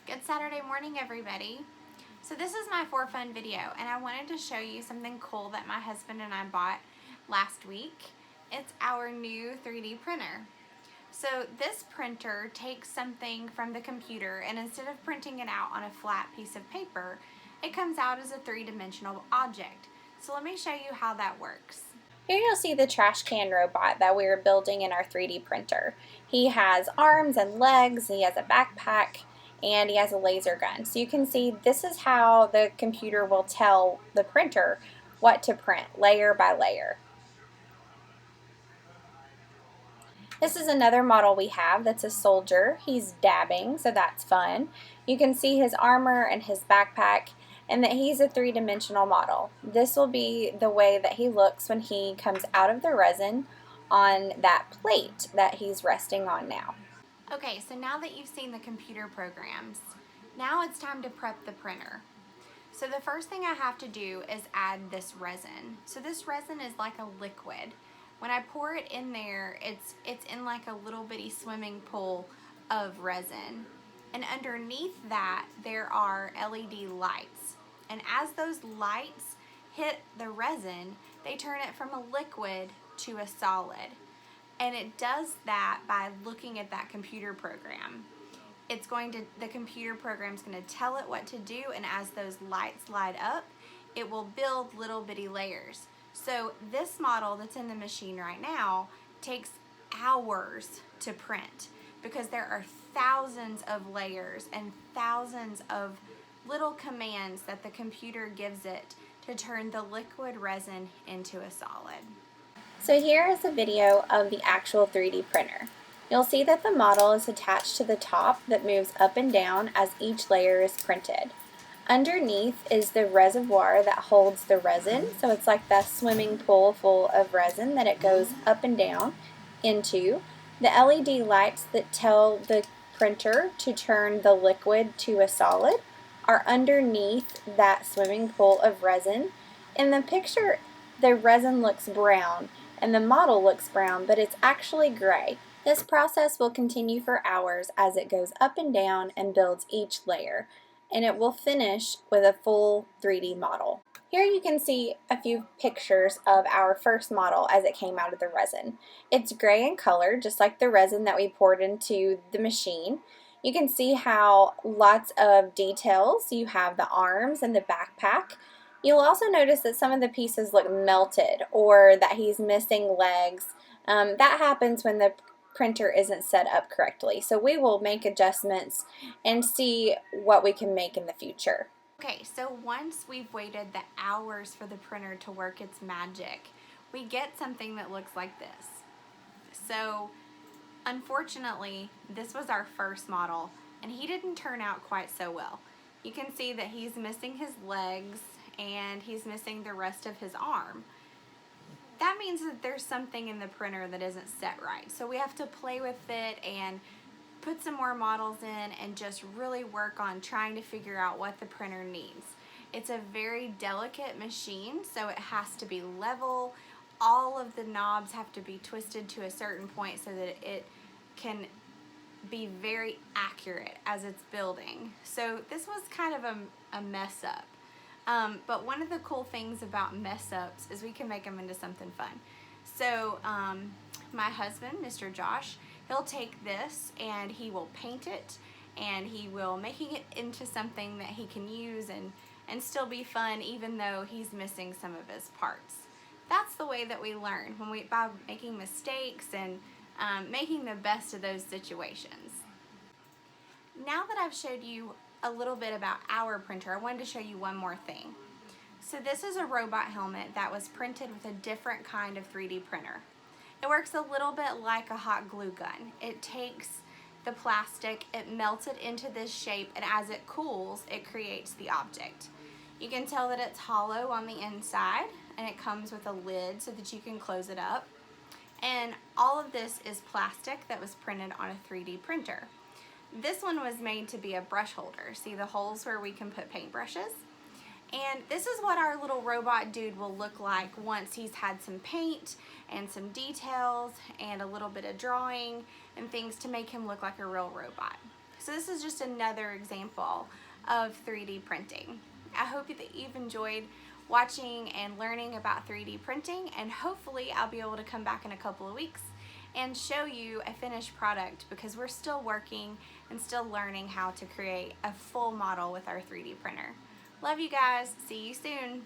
Good Saturday morning, everybody. So this is my for fun video, and I wanted to show you something cool that my husband and I bought last week. It's our new 3D printer. So this printer takes something from the computer, and instead of printing it out on a flat piece of paper, it comes out as a three-dimensional object. So let me show you how that works. Here you'll see the trash can robot that we are building in our 3D printer. He has arms and legs, he has a backpack, and he has a laser gun. So you can see this is how the computer will tell the printer what to print, layer by layer. This is another model we have that's a soldier. He's dabbing, so that's fun. You can see his armor and his backpack, and that he's a three-dimensional model. This will be the way that he looks when he comes out of the resin on that plate that he's resting on now. Okay, so now that you've seen the computer programs, now it's time to prep the printer. So the first thing I have to do is add this resin. So this resin is like a liquid. When I pour it in there, it's in like a little bitty swimming pool of resin. And underneath that, there are LED lights. And as those lights hit the resin, they turn it from a liquid to a solid. And it does that by looking at that computer program. The computer program's going to tell it what to do, and as those lights light up, it will build little bitty layers. So this model that's in the machine right now takes hours to print because there are thousands of layers and thousands of little commands that the computer gives it to turn the liquid resin into a solid. So here is a video of the actual 3D printer. You'll see that the model is attached to the top that moves up and down as each layer is printed. Underneath is the reservoir that holds the resin, so it's like the swimming pool full of resin that it goes up and down into. The LED lights that tell the printer to turn the liquid to a solid are underneath that swimming pool of resin. In the picture, the resin looks brown and the model looks brown, but it's actually gray. This process will continue for hours as it goes up and down and builds each layer, and it will finish with a full 3D model. Here you can see a few pictures of our first model as it came out of the resin. It's gray in color, just like the resin that we poured into the machine. You can see how lots of details. You have the arms and the backpack. You'll also notice that some of the pieces look melted or that he's missing legs. That happens when the printer isn't set up correctly. So we will make adjustments and see what we can make in the future. Okay, so once we've waited the hours for the printer to work its magic, we get something that looks like this. So unfortunately, this was our first model, and he didn't turn out quite so well. You can see that he's missing his legs and he's missing the rest of his arm. That means that there's something in the printer that isn't set right. So we have to play with it and put some more models in and just really work on trying to figure out what the printer needs. It's a very delicate machine, so it has to be level. All of the knobs have to be twisted to a certain point so that it can be very accurate as it's building. So this was kind of a mess up. But one of the cool things about mess ups is we can make them into something fun. So my husband, Mr. Josh, he'll take this and he will paint it, and he will making it into something that he can use and still be fun even though he's missing some of his parts. That's the way that we learn, by making mistakes and making the best of those situations. Now that I've showed you a little bit about our printer, I wanted to show you one more thing. So this is a robot helmet that was printed with a different kind of 3D printer. It works a little bit like a hot glue gun. It takes the plastic, it melts it into this shape, and as it cools, it creates the object. You can tell that it's hollow on the inside, and it comes with a lid so that you can close it up. And all of this is plastic that was printed on a 3D printer. This one was made to be a brush holder. See the holes where we can put paintbrushes? And this is what our little robot dude will look like once he's had some paint and some details and a little bit of drawing and things to make him look like a real robot. So this is just another example of 3D printing. I hope that you've enjoyed watching and learning about 3D printing, and hopefully I'll be able to come back in a couple of weeks and show you a finished product, because we're still working and still learning how to create a full model with our 3D printer. Love you guys. See you soon.